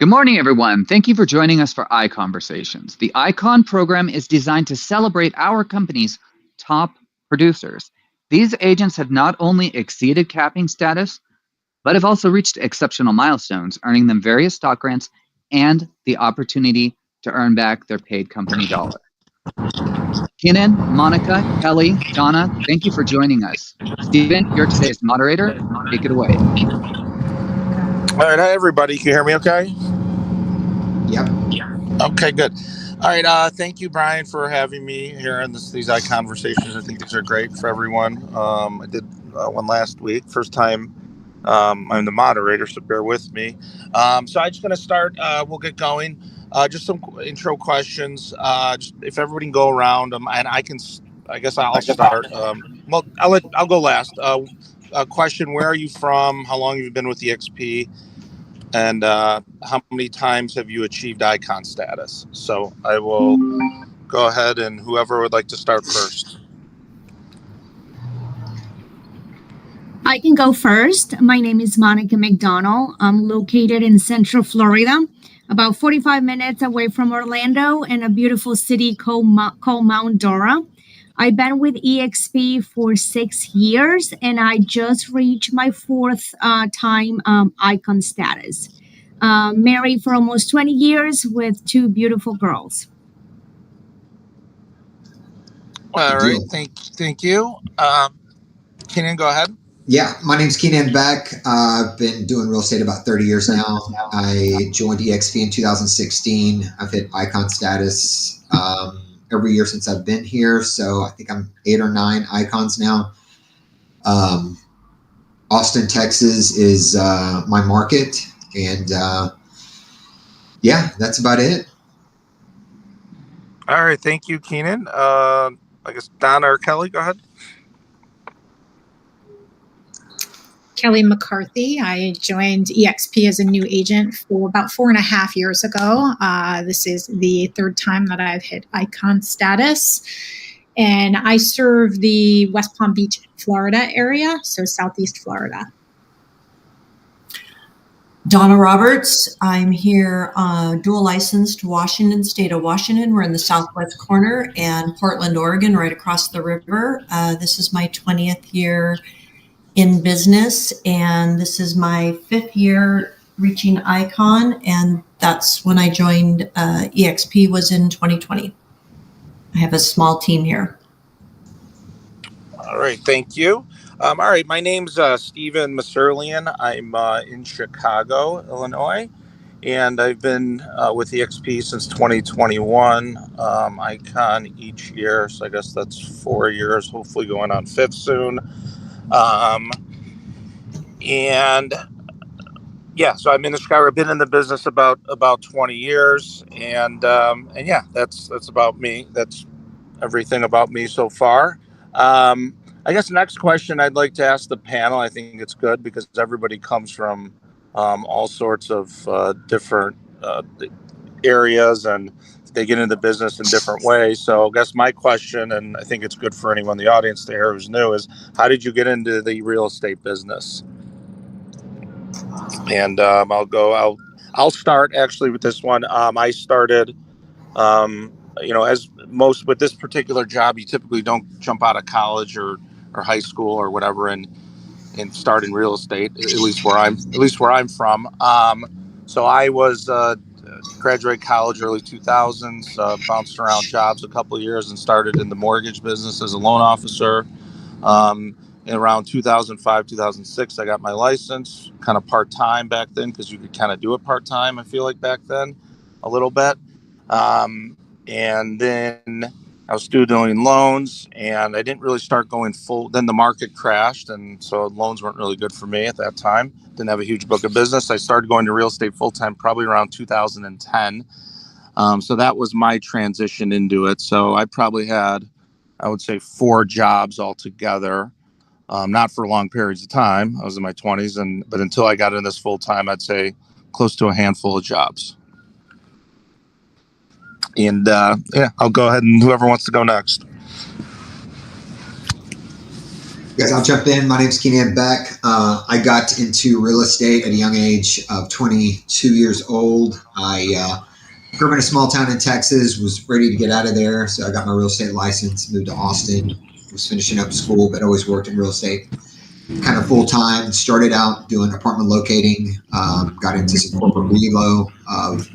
Good morning, everyone. Thank you for joining us for ICONversations. The ICON program is designed to celebrate our company's top producers. These agents have not only exceeded capping status, but have also reached exceptional milestones, earning them various stock grants and the opportunity to earn back their paid company dollar. Keenan, Monica, Kelly, Donna, thank you for joining us. Stephen, you're today's moderator. Take it away. All right, hi everybody. Can you hear me okay? Yep. Okay, good. All right, thank you, Brian, for having me here in these ICONversations. I think these are great for everyone. I did one last week. First time I'm the moderator, so bear with me. So I'm just going to start. We'll get going. Just some intro questions. Just if everybody can go around, and I guess I'll start. Well, I'll go last. Question: where are you from? How long have you been with EXP? And how many times have you achieved icon status? So I will go ahead, and whoever would like to start first. I can go first. My name is Monica McDonald. I'm located in Central Florida, about 45 minutes away from Orlando, in a beautiful city called Mount Dora. I've been with EXP for 6 years, and I just reached my fourth time icon status. Married for almost 20 years with 2 beautiful girls. All right, thank you. Kenan, go ahead. Yeah, my name's Keenan Beck. I've been doing real estate about 30 years now. I joined EXP in 2016. I've hit icon status every year since I've been here. So I think I'm 8 or 9 icons now. Austin, Texas is my market. And yeah, that's about it. All right, thank you, Keenan. I guess Donna or Kelly, go ahead. Kelly McCarthy. I joined EXP as a new agent for about 4.5 years ago. This is the 3rd time that I've hit icon status. And I serve the West Palm Beach, Florida area, so Southeast Florida. Donna Roberts. I'm here dual licensed state of Washington. We're in the southwest corner, and Portland, Oregon, right across the river. This is my 20th year in business, and this is my 5th year reaching icon, and that's when I joined EXP was in 2020. I have a small team here. All right, thank you. All right, my name's Stephen Maserlian. I'm in Chicago, Illinois, and I've been with EXP since 2021. Icon each year, so I guess that's 4 years, hopefully going on 5th soon. And yeah, so I'm in Chicago. I've been in the business about 20 years, and yeah, that's about me. That's everything about me so far. I guess next question I'd like to ask the panel. I think it's good because everybody comes from all sorts of different areas, and they get into business in different ways. So I guess my question, and I think it's good for anyone in the audience to hear who's new, is how did you get into the real estate business? And I'll start actually with this one. I started, as most with this particular job, you typically don't jump out of college or high school or whatever and start in real estate, at least where I'm from. So I was graduated college early 2000s, bounced around jobs a couple of years and started in the mortgage business as a loan officer. In around 2005, 2006, I got my license, kind of part-time back then, because you could kind of do it part-time, I feel like, back then, a little bit. And then I was still doing loans, and I didn't really start going full. Then the market crashed, and so loans weren't really good for me at that time. Didn't have a huge book of business. I started going to real estate full-time probably around 2010. So that was my transition into it. So I probably had, I would say, 4 jobs altogether. Not for long periods of time. I was in my 20s, but until I got in this full time, I'd say close to a handful of jobs. And yeah, I'll go ahead and whoever wants to go next. Guys, I'll jump in. My name's Keenan Beck. I got into real estate at a young age of 22 years old. I grew up in a small town in Texas, was ready to get out of there. So I got my real estate license, moved to Austin, was finishing up school, but always worked in real estate kind of full time. Started out doing apartment locating, got into some corporate relo of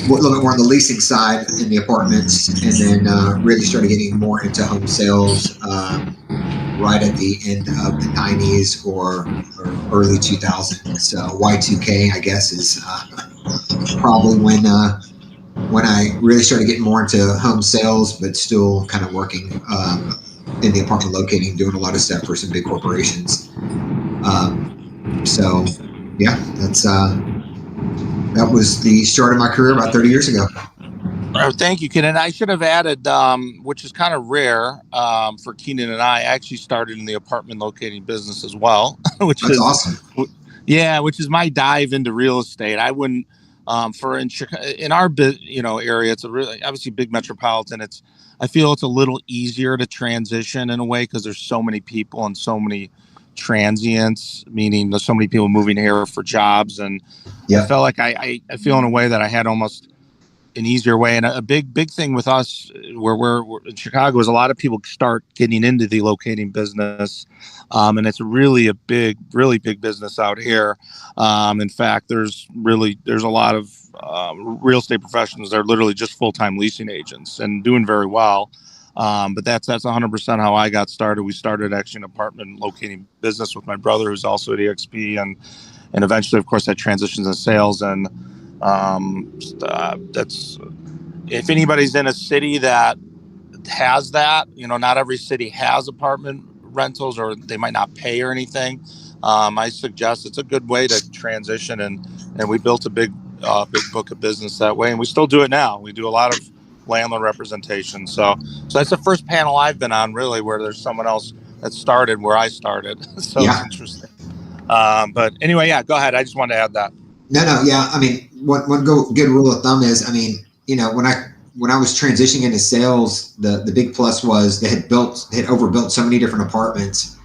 a little bit more on the leasing side in the apartments, and then really started getting more into home sales right at the end of the 90s or early 2000s. So Y2K, I guess, is probably when I really started getting more into home sales, but still kind of working in the apartment locating, doing a lot of stuff for some big corporations. So yeah, that was the start of my career about 30 years ago. Oh, thank you, Keenan. I should have added, which is kind of rare for Keenan and I actually started in the apartment locating business as well, which That's is awesome. Yeah, which is my dive into real estate. I wouldn't, in our area, it's a really obviously big metropolitan. I feel it's a little easier to transition in a way because there's so many people and so many transients, meaning there's so many people moving here for jobs, and I felt like I feel in a way that I had almost an easier way. And a big thing with us where we're in Chicago is a lot of people start getting into the locating business. And it's really really big business out here. In fact, there's a lot of real estate professionals that are literally just full-time leasing agents and doing very well. But that's 100% how I got started. We started actually an apartment locating business with my brother, who's also at EXP, and eventually, of course, that transitions in sales. And that's, if anybody's in a city that has that, not every city has apartment rentals, or they might not pay or anything. I suggest it's a good way to transition, and we built a big book of business that way, and we still do it now. We do a lot of landlord representation. So that's the first panel I've been on, really, where there's someone else that started where I started. So It's interesting. But anyway, yeah, go ahead. I just wanted to add that. No, yeah. I mean, one good rule of thumb is, when I was transitioning into sales, the big plus was they had overbuilt so many different apartments,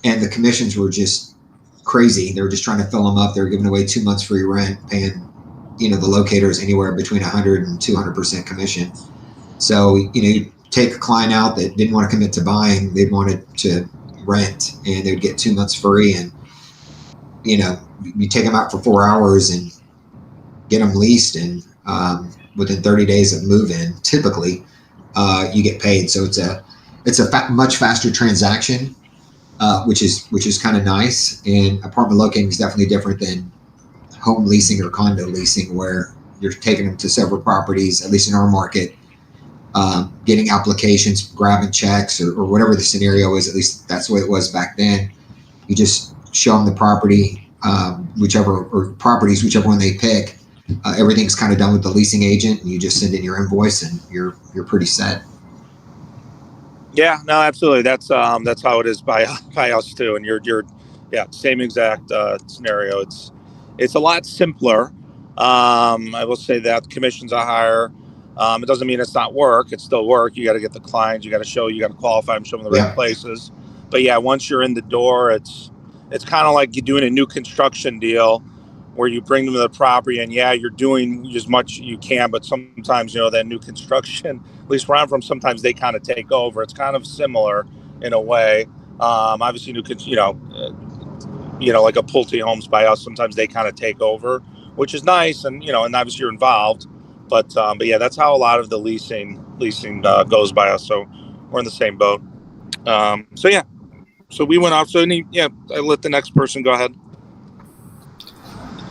and the commissions were just crazy. They were just trying to fill them up. They were giving away 2 months free rent, paying, the locators anywhere between 100 and 200% commission. So, you take a client out that didn't want to commit to buying, they wanted to rent, and they would get 2 months free, and you take them out for 4 hours and get them leased, and within 30 days of move-in, typically, you get paid. So it's a much faster transaction, which is kind of nice. And apartment locating is definitely different than home leasing or condo leasing, where you're taking them to several properties, at least in our market, getting applications, grabbing checks, or whatever the scenario is. At least that's the way it was back then. You just show them the property, whichever one they pick. Everything's kind of done with the leasing agent, and you just send in your invoice, and you're pretty set. Yeah, no, absolutely. That's how it is by us too. And you're same exact scenario. It's a lot simpler. I will say that commissions are higher. It doesn't mean it's not work. It's still work. You got to get the clients. You got to qualify them, show them the right places. But yeah, once you're in the door, it's kind of like you're doing a new construction deal, where you bring them to the property, and you're doing as much you can, but sometimes, that new construction, at least where I'm from, sometimes they kind of take over. It's kind of similar in a way. Obviously, like a Pulte Homes by us, sometimes they kind of take over, which is nice, and and obviously you're involved. But yeah, that's how a lot of the leasing goes by us. So we're in the same boat. So we went off. So I let the next person go ahead.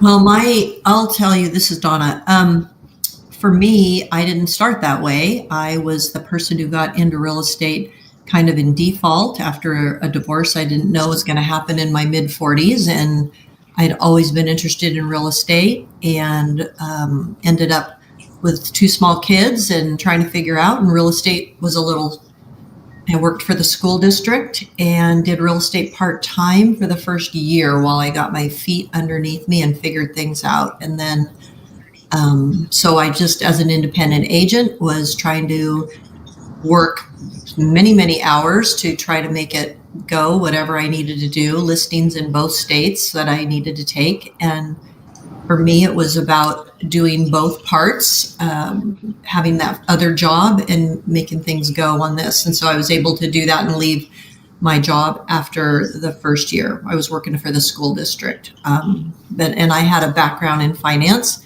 Well, I'll tell you, this is Donna. For me, I didn't start that way. I was the person who got into real estate kind of in default after a divorce I didn't know was going to happen in my mid 40s. And I'd always been interested in real estate, and ended up with 2 small kids and trying to figure out, and real estate was I worked for the school district and did real estate part-time for the first year while I got my feet underneath me and figured things out. And then, so I just, as an independent agent, was trying to work many, many hours to try to make it go, whatever I needed to do, listings in both states that I needed to take. And for me, it was about doing both parts, having that other job and making things go on this. And so I was able to do that and leave my job after the first year. I was working for the school district. And I had a background in finance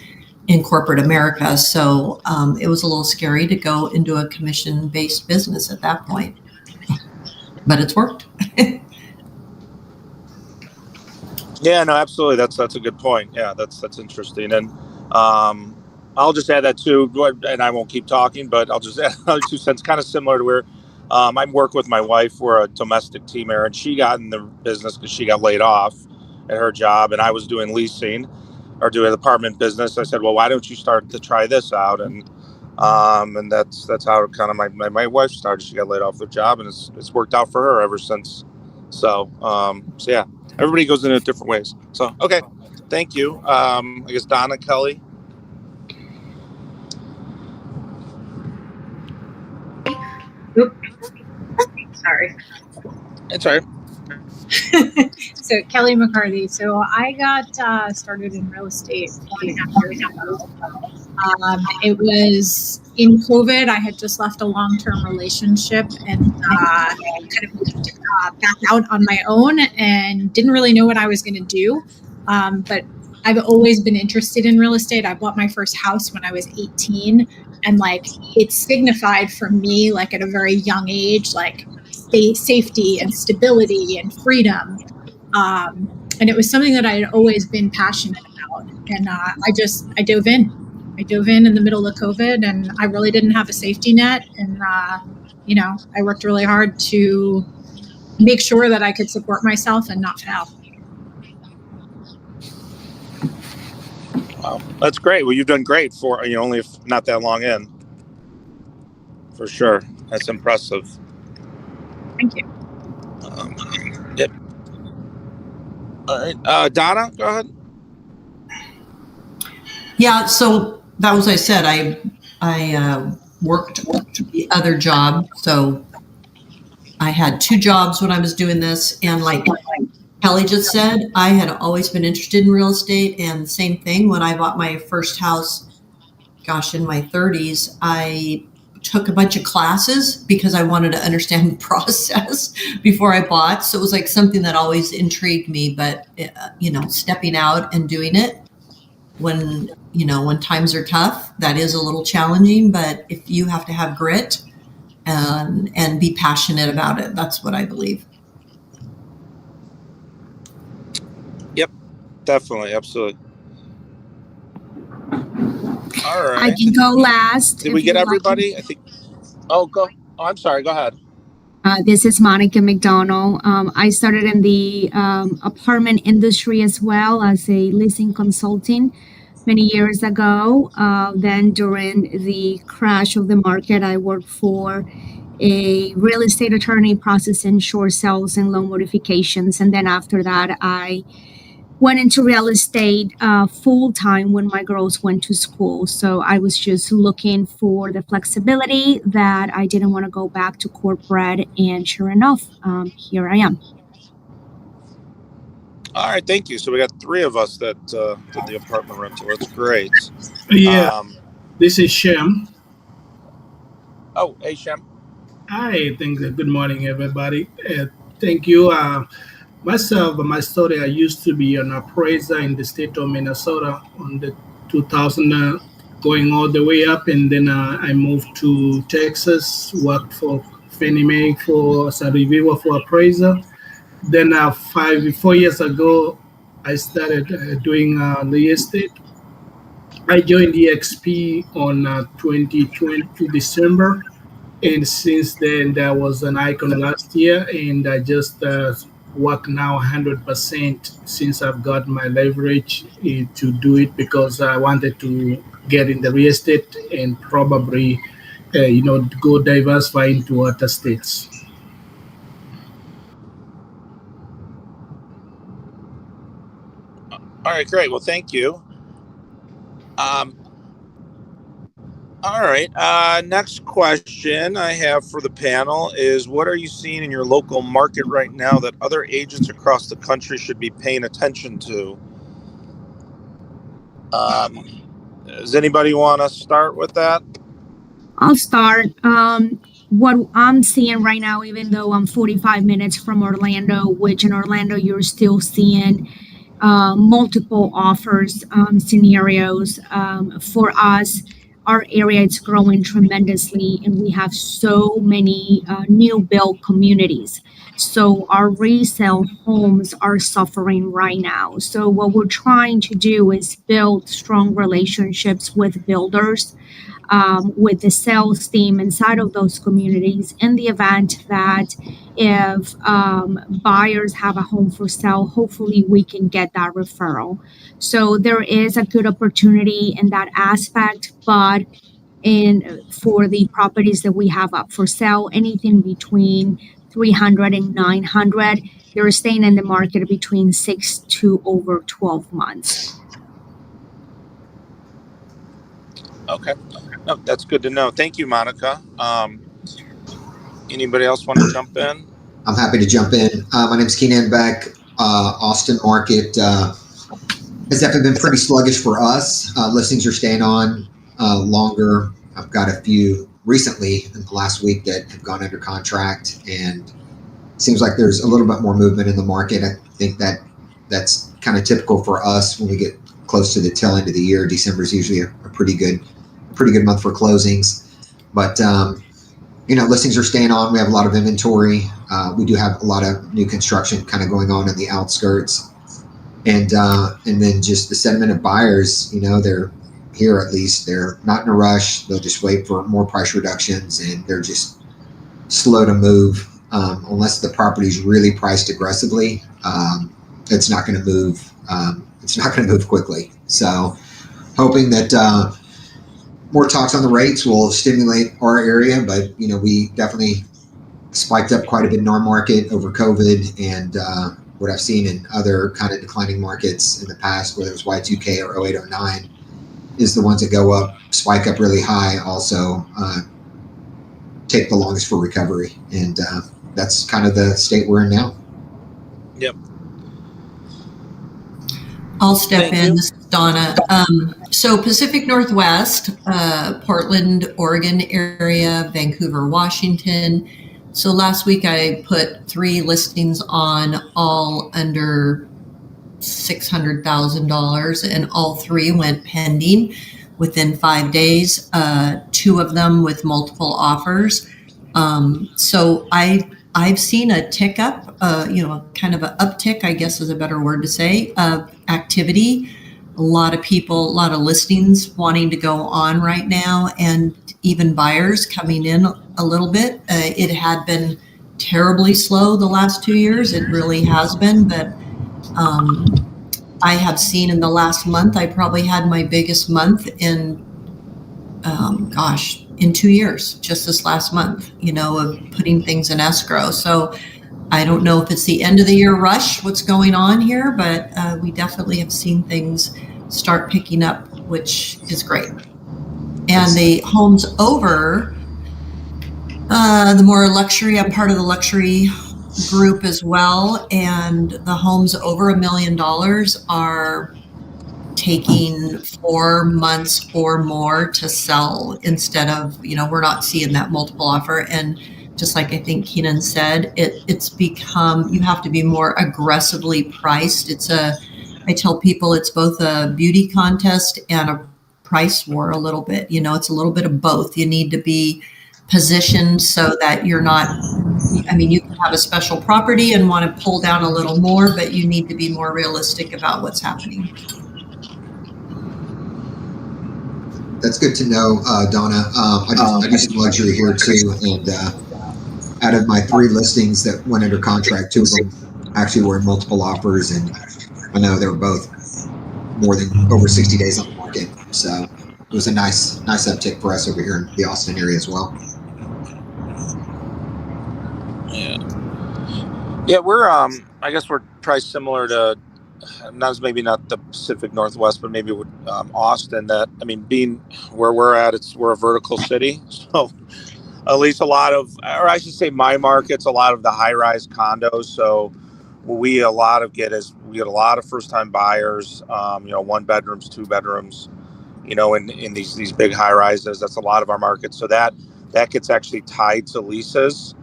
in corporate America. So it was a little scary to go into a commission-based business at that point. But it's worked. Yeah, no, absolutely. That's a good point. Yeah, that's interesting. And I'll just add that too, and I won't keep talking, but I'll just add another 2 cents, kind of similar to where I work with my wife. We're a domestic team here, and she got in the business because she got laid off at her job, and I was doing leasing or doing apartment business. I said, well, why don't you start to try this out? And that's how kind of my wife started. She got laid off the job, and it's worked out for her ever since. So yeah, everybody goes in it different ways. So okay, thank you. I guess Donna, Kelly. Sorry. It's all right. So Kelly McCarthy. So I got started in real estate 4.5 years ago. It was in COVID. I had just left a long-term relationship and kind of moved back out on my own and didn't really know what I was going to do. But I've always been interested in real estate. I bought my first house when I was 18, and like it signified for me, like at a very young age, like safety and stability and freedom. And it was something that I had always been passionate about. And I dove in. I dove in the middle of COVID, and I really didn't have a safety net. And, I worked really hard to make sure that I could support myself and not fail. Wow, that's great. Well, you've done great for only not that long in. For sure, that's impressive. Thank you. Yep. All right, Donna, go ahead. Yeah, so that was I said. I worked the other job, so I had 2 jobs when I was doing this, and like Kelly just said, I had always been interested in real estate, and same thing when I bought my first house. Gosh, in my 30s, I took a bunch of classes because I wanted to understand the process before I bought. So it was like something that always intrigued me. But stepping out and doing it when times are tough, that is a little challenging. But if you have to have grit and be passionate about it, that's what I believe. Yep, definitely, absolutely. All right. I can go last. Did we get everybody? I think. Oh, go. Oh, I'm sorry. Go ahead. This is Monica McDonald. I started in the apartment industry as well as a leasing consulting many years ago. Then during the crash of the market, I worked for a real estate attorney processing short sales and loan modifications. And then after that, I went into real estate full time when my girls went to school. So I was just looking for the flexibility that I didn't want to go back to corporate. And sure enough, here I am. All right, thank you. So we got 3 of us that did the apartment rental. That's great. Yeah, this is Shem. Oh, hey, Shem. Hi, good morning, everybody. Thank you. Myself, my story, I used to be an appraiser in the state of Minnesota on the 2000, going all the way up. And then I moved to Texas, worked for Fannie Mae as a reviewer for appraiser. Then 4 years ago, I started doing real estate. I joined EXP on 2020 December. And since then, there was an ICON last year, and I just work now 100% since I've got my leverage to do it because I wanted to get in the real estate and probably, go diversify into other states. All right, great. Well, thank you. All right. Next question I have for the panel is, what are you seeing in your local market right now that other agents across the country should be paying attention to? Does anybody want to start with that? I'll start. What I'm seeing right now, even though I'm 45 minutes from Orlando, which in Orlando you're still seeing multiple offers scenarios. For us, our area is growing tremendously, and we have so many new build communities. So our resale homes are suffering right now. So what we're trying to do is build strong relationships with builders, with the sales team inside of those communities, in the event that if buyers have a home for sale, hopefully we can get that referral. So there is a good opportunity in that aspect, but for the properties that we have up for sale, anything between 300 and 900, they're staying in the market between 6 to over 12 months. Okay. No, that's good to know. Thank you, Monica. Anybody else want to jump in? I'm happy to jump in. My name is Keenan Beck. Austin market has definitely been pretty sluggish for us. Listings are staying on longer. I've got a few recently in the last week that have gone under contract, and it seems like there's a little bit more movement in the market. I think that's kind of typical for us when we get close to the tail end of the year. December is usually a pretty good month for closings, but listings are staying on. We have a lot of inventory. We do have a lot of new construction kind of going on in the outskirts, and then just the sentiment of buyers. They're here, at least they're not in a rush. They'll just wait for more price reductions, and they're just slow to move unless the property's really priced aggressively. It's not going to move. It's not going to move quickly. So, hoping that more talks on the rates will stimulate our area, but we definitely spiked up quite a bit in our market over COVID, and what I've seen in other kind of declining markets in the past, whether it was Y2K or 08, 09, is the ones that go up, spike up really high, also take the longest for recovery, and that's kind of the state we're in now. Yep. I'll step in. This is Donna. So Pacific Northwest, Portland, Oregon area, Vancouver, Washington. So last week I put 3 listings on, all under $600,000, and all 3 went pending within 5 days. 2 of them with multiple offers. So I've seen a tick up, kind of an uptick, I guess is a better word to say, of activity. A lot of people, a lot of listings wanting to go on right now, and even buyers coming in a little bit. It had been terribly slow the last 2 years. It really has been, but I have seen in the last month, I probably had my biggest month in 2 years, just this last month, of putting things in escrow. So I don't know if it's the end of the year rush, what's going on here, but we definitely have seen things start picking up, which is great. And the homes over, the more luxury, I'm part of the luxury group as well, and the homes over $1 million are taking 4 months or more to sell, instead of, we're not seeing that multiple offer. And just like I think Keenan said, it's become, you have to be more aggressively priced. I tell people it's both a beauty contest and a price war a little bit. It's a little bit of both. You need to be positioned so that you're not, you can have a special property and want to pull down a little more, but you need to be more realistic about what's happening. That's good to know, Donna. I do some luxury here too, and out of my 3 listings that went under contract, 2 of them actually were in multiple offers, and I know they were both more than over 60 days on the market. So it was a nice uptick for us over here in the Austin area as well. Yeah, we're I guess we're priced similar to maybe not the Pacific Northwest, but maybe Austin. That, I mean, being where we're at, we're a vertical city, so at least a lot of, or I should say, my market's a lot of the high-rise condos. So what we get a lot of first-time buyers. 1 bedrooms, 2 bedrooms. In these big high-rises, that's a lot of our market. So that gets actually tied to leases.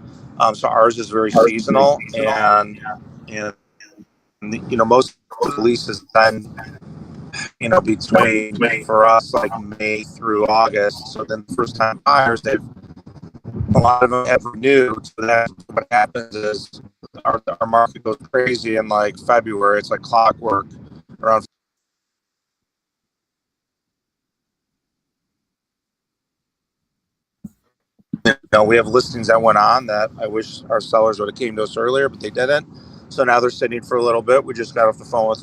So ours is very seasonal, and most of the leases then, between, for us, like May through August. So then first time buyers, a lot of them have renewed. So that what happens is our market goes crazy in like February. It's like clockwork around. We have listings that went on that I wish our sellers would have came to us earlier, but they didn't. So now they're sitting for a little bit. We just got off the phone with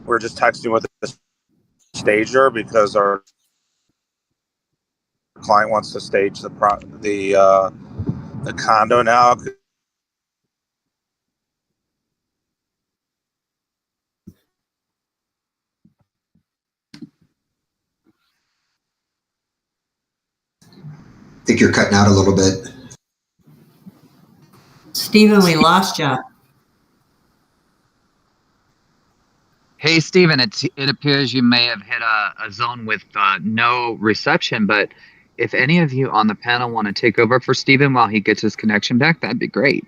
we're just texting with a stager because our client wants to stage the condo now. I think you're cutting out a little bit. Stephen, we lost you. Hey, Stephen, it appears you may have hit a zone with no reception, but if any of you on the panel want to take over for Stephen while he gets his connection back, that'd be great.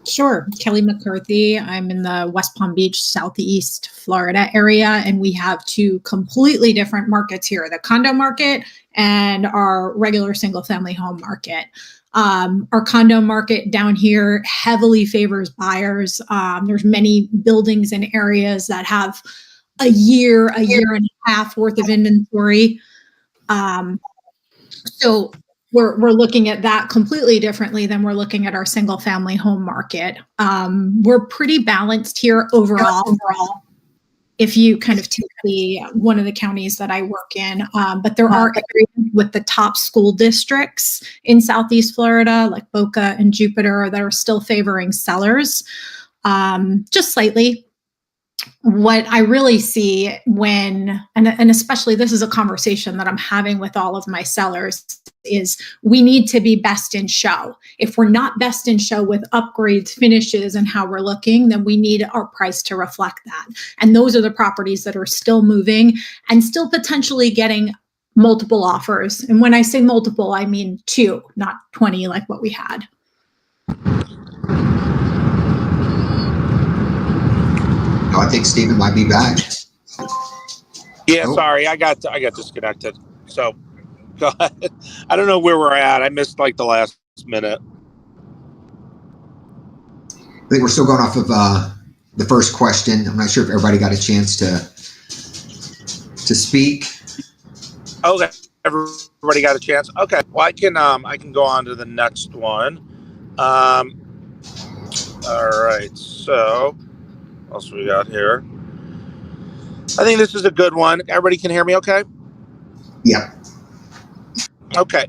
Sure. Kelly McCarthy. I'm in the West Palm Beach, Southeast Florida area, and we have 2 completely different markets here, the condo market and our regular single family home market. Our condo market down here heavily favors buyers. There's many buildings and areas that have a year and a half worth of inventory. So we're looking at that completely differently than we're looking at our single family home market. We're pretty balanced here overall. If you kind of take one of the counties that I work in, but there are areas with the top school districts in Southeast Florida, like Boca and Jupiter, that are still favoring sellers, just slightly. What I really see and especially this is a conversation that I'm having with all of my sellers, is we need to be best in show. If we're not best in show with upgrades, finishes, and how we're looking, then we need our price to reflect that. And those are the properties that are still moving and still potentially getting multiple offers. And when I say multiple, I mean 2, not 20 like what we had. I think Stephen might be back. Yeah, sorry, I got disconnected. So go ahead. I don't know where we're at. I missed like the last minute. I think we're still going off of the first question. I'm not sure if everybody got a chance to speak. Okay, everybody got a chance. Okay, well I can go on to the next one. All right, so. What else we got here? I think this is a good one. Everybody can hear me okay? Yeah. Okay.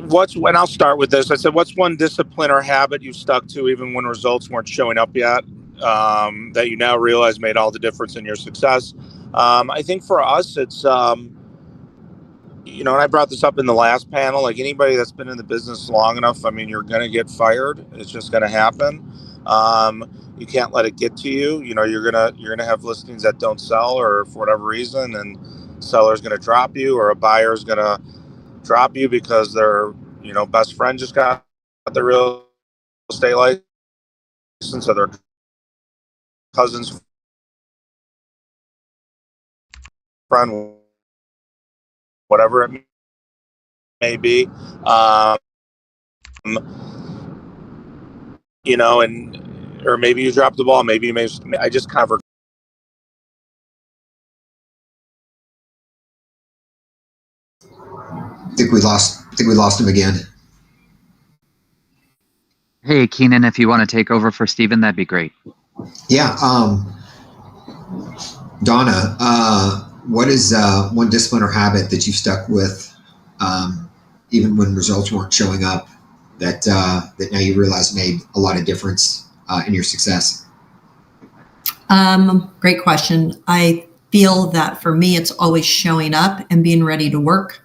When I'll start with this. I said, what's one discipline or habit you stuck to even when results weren't showing up yet, that you now realize made all the difference in your success? I think for us, it's, and I brought this up in the last panel, like anybody that's been in the business long enough, I mean, you're going to get fired. It's just going to happen. You can't let it get to you. You're gonna have listings that don't sell, or for whatever reason, and seller's gonna drop you, or a buyer's gonna drop you because their best friend just got their real estate license, or their cousin's friend, whatever it may be. Or maybe you dropped the ball. Maybe you I just kind of. I think we lost him again. Hey, Keenan, if you want to take over for Stephen, that'd be great. Yeah. Donna, what is one discipline or habit that you stuck with, even when results weren't showing up, that now you realize made a lot of difference in your success? Great question. I feel that for me, it's always showing up and being ready to work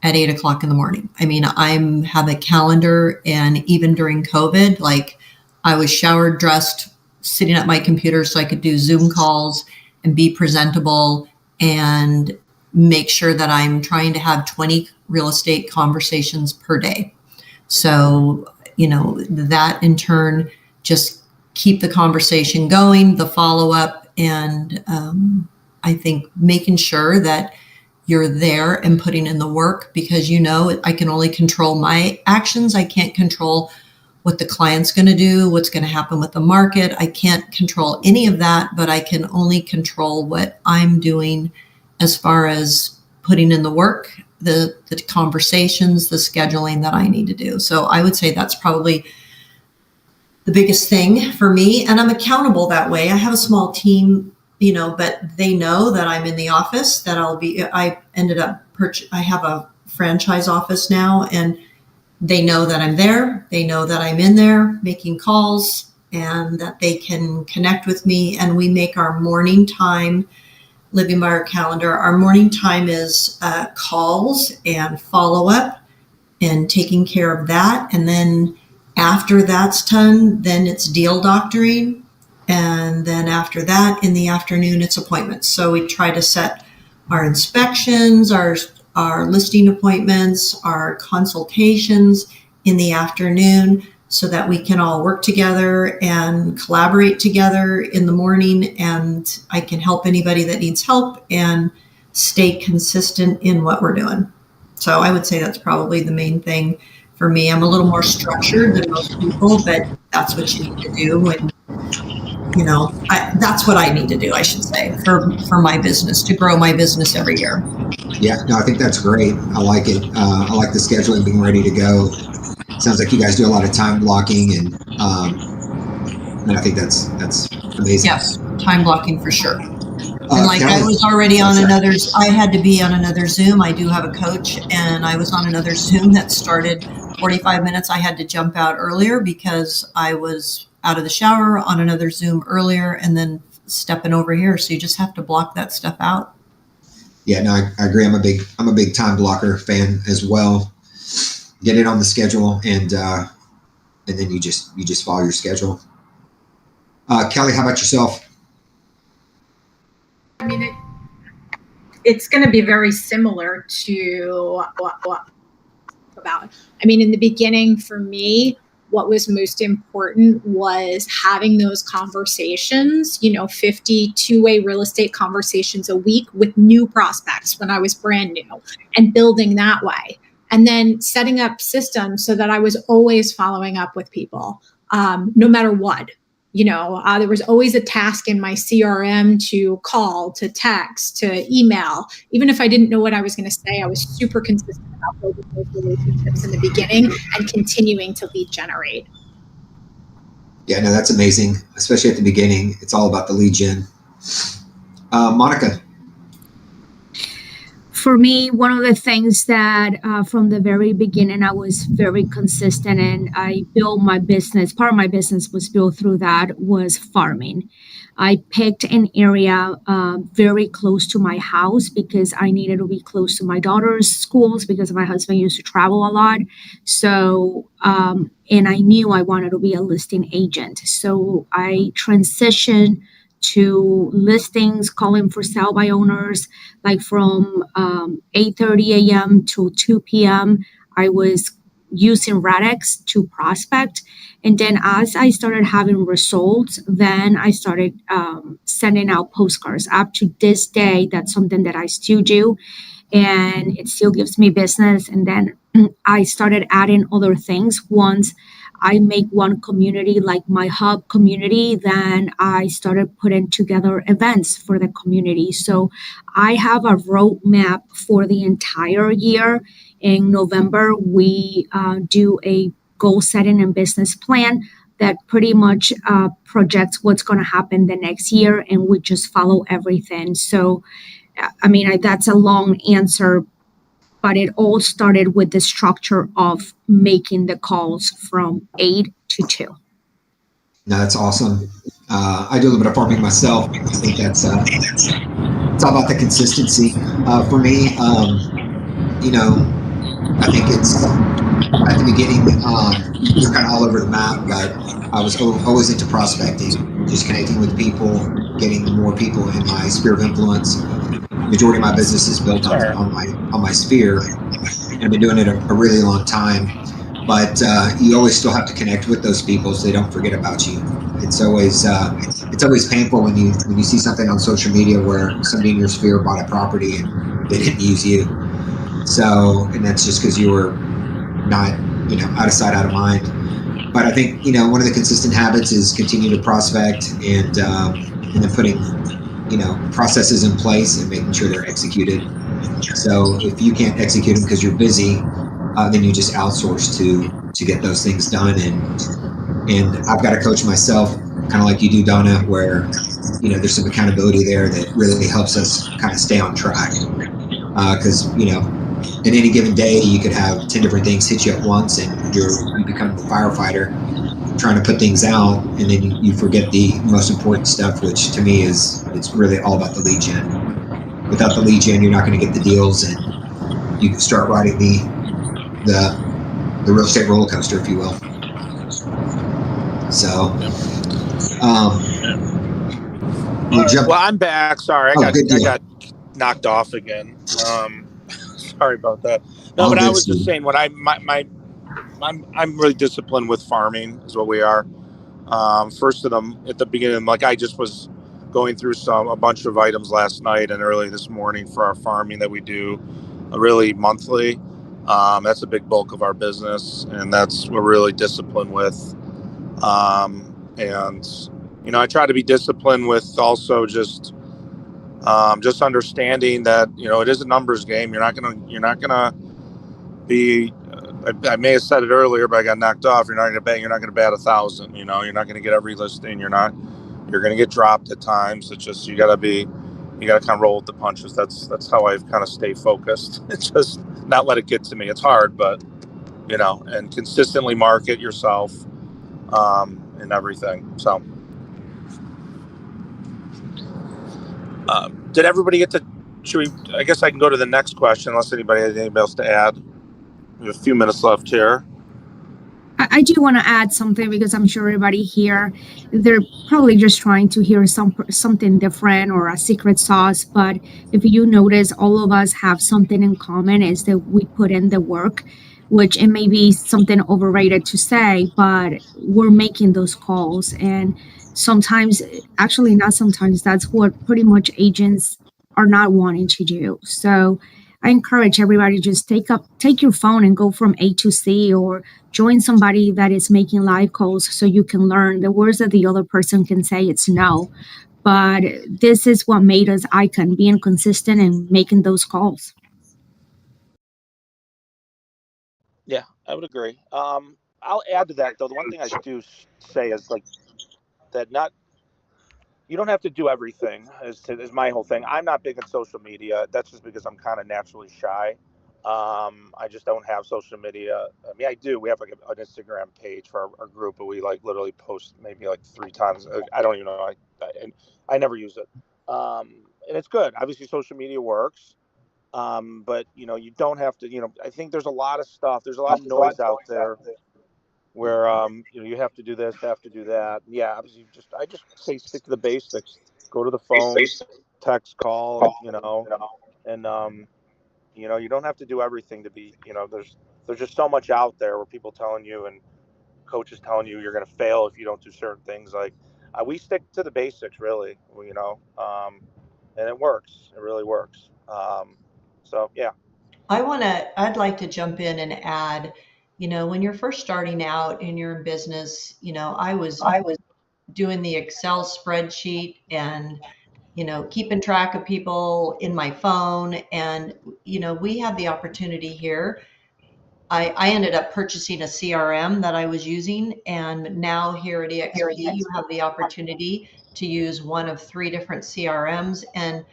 at 8 o'clock in the morning. I mean, have a calendar, and even during COVID, like I was showered, dressed, sitting at my computer so I could do Zoom calls and be presentable and make sure that I'm trying to have 20 real estate conversations per day. So, that in turn just keep the conversation going, the follow-up, and I think making sure that you're there and putting in the work, because I can only control my actions. I can't control what the client's going to do, what's going to happen with the market. I can't control any of that, but I can only control what I'm doing as far as putting in the work, the conversations, the scheduling that I need to do. So I would say that's probably the biggest thing for me. And I'm accountable that way. I have a small team, but they know that I'm in the office, that I have a franchise office now, and they know that I'm there. They know that I'm in there making calls and that they can connect with me. And we make our morning time, living by our calendar. Our morning time is calls and follow-up and taking care of that. And then after that's done, then it's deal doctoring. And then after that, in the afternoon, it's appointments. So we try to set our inspections, our listing appointments, our consultations in the afternoon, so that we can all work together and collaborate together in the morning, and I can help anybody that needs help and stay consistent in what we're doing. So I would say that's probably the main thing for me. I'm a little more structured than most people, but that's what you need to do. And that's what I need to do, I should say, for my business, to grow my business every year. Yeah, no, I think that's great. I like it. I like the scheduling, being ready to go. Sounds like you guys do a lot of time blocking, and I think that's amazing. Yes, time blocking for sure. And Kelly, I was already on I had to be on another Zoom. I do have a coach, and I was on another Zoom that started 45 minutes. I had to jump out earlier because I was out of the shower on another Zoom earlier, and then stepping over here. So you just have to block that stuff out. Yeah, no, I agree. I'm a big time blocker fan as well. Get it on the schedule, and then you just follow your schedule. Kelly, how about yourself? I mean, it's going to be very similar to what about. I mean, in the beginning, for me, what was most important was having those conversations, 50 two-way real estate conversations a week with new prospects when I was brand new, and building that way. And then setting up systems so that I was always following up with people, no matter what. There was always a task in my CRM to call, to text, to email. Even if I didn't know what I was going to say, I was super consistent about building those relationships in the beginning and continuing to lead generate. Yeah, no, that's amazing, especially at the beginning. It's all about the lead gen. Monica. For me, one of the things that from the very beginning, I was very consistent, and I built my business. Part of my business was built through that, was farming. I picked an area very close to my house because I needed to be close to my daughter's schools, because my husband used to travel a lot. So, and I knew I wanted to be a listing agent. So I transitioned to listings, calling for sale by owners, like from 8:30 a.m. to 2 p.m. I was using Radix to prospect. And then as I started having results, then I started sending out postcards. Up to this day, that's something that I still do, and it still gives me business. And then I started adding other things. Once I make one community like my hub community, then I started putting together events for the community. So I have a roadmap for the entire year. In November, we do a goal setting and business plan that pretty much projects what's going to happen the next year, and we just follow everything. So, I mean, that's a long answer, but it all started with the structure of making the calls from 8 to 2. No, that's awesome. I do a little bit of farming myself. I think that's it's all about the consistency. For me, I think it's at the beginning, you're kind of all over the map, but I was always into prospecting, just connecting with people, getting more people in my sphere of influence. Majority of my business is built on my sphere, and I've been doing it a really long time. But you always still have to connect with those people so they don't forget about you. It's always painful when you see something on social media where somebody in your sphere bought a property and they didn't use you. So, and that's just because you were not, out of sight, out of mind. But I think, one of the consistent habits is continue to prospect and then putting, processes in place and making sure they're executed. So if you can't execute them because you're busy, then you just outsource to get those things done. And I've got to coach myself, kind of like you do, Donna, where there's some accountability there that really helps us kind of stay on track. Because in any given day, you could have 10 different things hit you at once, and you become the firefighter trying to put things out, and then you forget the most important stuff, which to me it's really all about the lead gen. Without the lead gen, you're not going to get the deals, and you can start riding the real estate roller coaster, if you will. So, well, I'm back. Sorry, I got knocked off again. Sorry about that. No, but I was just saying what I'm really disciplined with farming is what we are. First of them at the beginning, like I just was going through a bunch of items last night and early this morning for our farming that we do really monthly. That's a big bulk of our business, and that's we're really disciplined with. And I try to be disciplined with also just understanding that it is a numbers game. You're not gonna be. I may have said it earlier, but I got knocked off. You're not gonna bat 1,000. You're not gonna get every listing. You're gonna get dropped at times. It's just you gotta kind of roll with the punches. That's how I've kind of stay focused. It's just not let it get to me. It's hard, but and consistently market yourself and everything. So. Did everybody get to? I guess I can go to the next question unless anybody has anything else to add. We have a few minutes left here. I do want to add something because I'm sure everybody here, they're probably just trying to hear something different or a secret sauce. But if you notice, all of us have something in common is that we put in the work, which it may be something overrated to say, but we're making those calls. And sometimes, actually not sometimes, that's what pretty much agents are not wanting to do. So I encourage everybody to just take your phone and go from A to C, or join somebody that is making live calls so you can learn the words that the other person can say. It's no. But this is what made us Icon, being consistent and making those calls. Yeah, I would agree. I'll add to that though. The one thing I do say is like that you don't have to do everything is my whole thing. I'm not big on social media. That's just because I'm kind of naturally shy. I just don't have social media. I mean, I do. We have like an Instagram page for our group, but we like literally post maybe like 3 times. I don't even know. I never use it. And it's good. Obviously, social media works. But you don't have to. I think there's a lot of stuff. There's a lot of noise out there where you have to do this, have to do that. Yeah, obviously, I just say stick to the basics. Go to the phone, text, call. And you don't have to do everything to be. There's just so much out there where people telling you and coaches telling you you're going to fail if you don't do certain things. Like we stick to the basics, really. And it works. It really works. So yeah. I'd like to jump in and add, when you're first starting out in your business, I was doing the Excel spreadsheet and, keeping track of people in my phone. And, we have the opportunity here. I ended up purchasing a CRM that I was using. And now here at EXP, you have the opportunity to use one of 3 different CRMs. And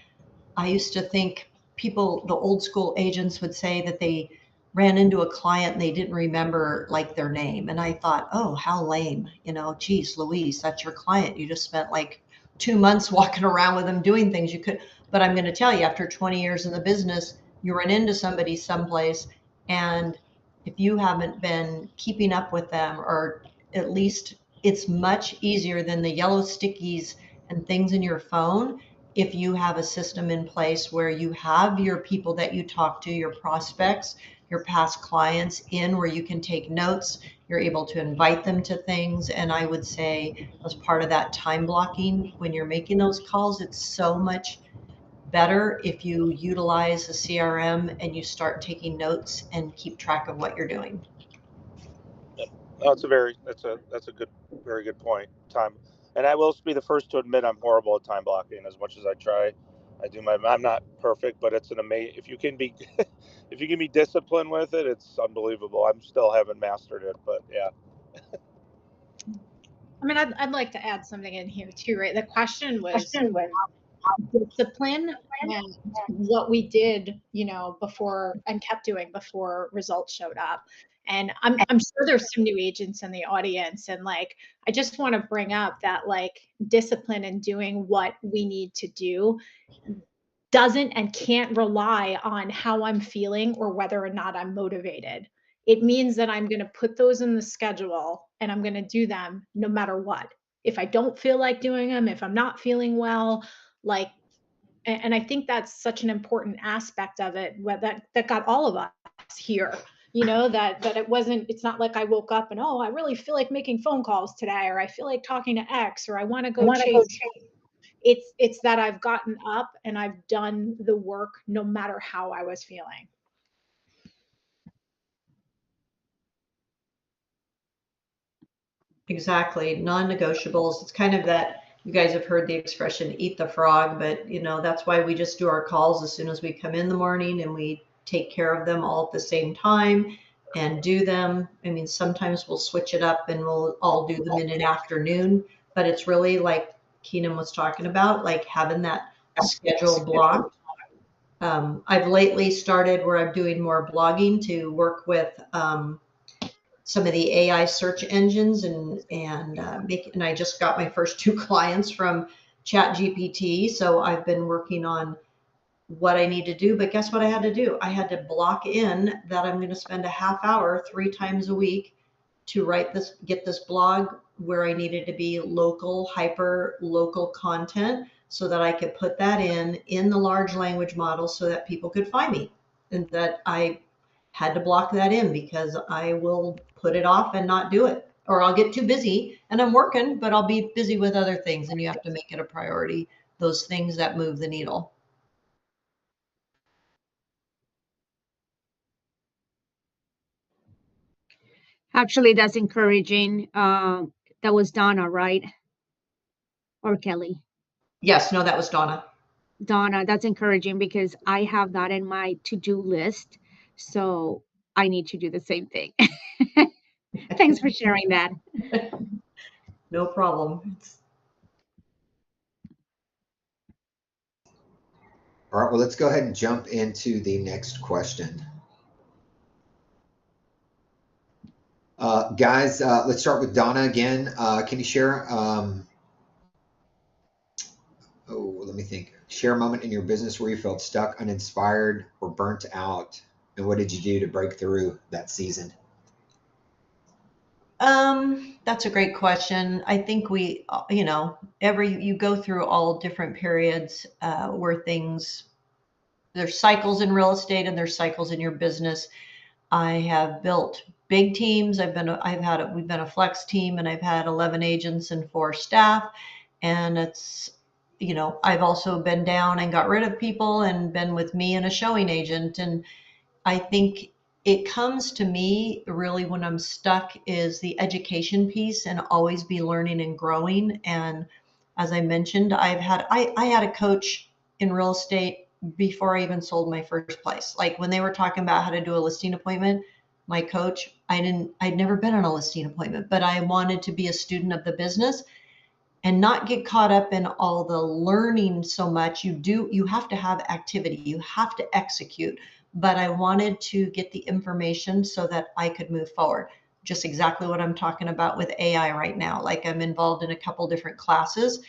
I used to think the old school agents would say that they ran into a client and they didn't remember like their name. And I thought, oh, how lame, geez, Louise, that's your client. You just spent like 2 months walking around with them doing things you could. But I'm going to tell you, after 20 years in the business, you run into somebody someplace, and if you haven't been keeping up with them, or at least it's much easier than the yellow stickies and things in your phone. If you have a system in place where you have your people that you talk to, your prospects, your past clients in, where you can take notes, you're able to invite them to things. And I would say, as part of that time blocking, when you're making those calls, it's so much better if you utilize a CRM and you start taking notes and keep track of what you're doing. Oh, that's a good, very good point. Time, and I will be the first to admit I'm horrible at time blocking. As much as I try, I'm not perfect, but it's an amazing. If you can be, if you can be disciplined with it, it's unbelievable. I'm still haven't mastered it, but yeah. I mean, I'd like to add something in here too, right? The question was discipline and what we did, before, and kept doing before results showed up. And I'm sure there's some new agents in the audience, and like, I just want to bring up that like discipline in doing what we need to do doesn't and can't rely on how I'm feeling or whether or not I'm motivated. It means that I'm going to put those in the schedule and I'm going to do them no matter what. If I don't feel like doing them, if I'm not feeling well, like, and I think that's such an important aspect of it, that got all of us here. That it's not like I woke up and, oh, I really feel like making phone calls today, or I feel like talking to X, or I want to go chase. It's that I've gotten up and I've done the work no matter how I was feeling. Exactly. Non-negotiables. It's kind of that, you guys have heard the expression, eat the frog, but that's why we just do our calls as soon as we come in the morning, and we take care of them all at the same time and do them. I mean, sometimes we'll switch it up and we'll all do them in an afternoon, but it's really like Keenan was talking about, like having that schedule blocked. I've lately started where I'm doing more blogging to work with some of the AI search engines, and I just got my first 2 clients from ChatGPT. So I've been working on what I need to do. But guess what I had to do? I had to block in that I'm going to spend a half hour 3 times a week to get this blog where I needed to be hyper local content, so that I could put that in the large language model so that people could find me. And that I had to block that in, because I will put it off and not do it, or I'll get too busy, and I'm working, but I'll be busy with other things, and you have to make it a priority, those things that move the needle. Actually, that's encouraging. That was Donna, right? Or Kelly? Yes, no, that was Donna. Donna, that's encouraging, because I have that in my to-do list. So I need to do the same thing. Thanks for sharing that. No problem. All right, well, let's go ahead and jump into the next question. Guys, let's start with Donna again. Can you share, let me think. Share a moment in your business where you felt stuck, uninspired, or burnt out, and what did you do to break through that season? That's a great question. I think we, you go through all different periods where there's cycles in real estate and there's cycles in your business. I have built big teams. we've been a flex team, and I've had 11 agents and 4 staff. And it's, I've also been down and got rid of people and been with me and a showing agent. And I think it comes to me really when I'm stuck is the education piece, and always be learning and growing. And as I mentioned, I had a coach in real estate before I even sold my first place. Like when they were talking about how to do a listing appointment, my coach, I'd never been on a listing appointment, but I wanted to be a student of the business and not get caught up in all the learning so much. You have to have activity, you have to execute. but I wanted to get the information so that I could move forward. Just exactly what I'm talking about with AI right now. Like, I'm involved in a couple different classes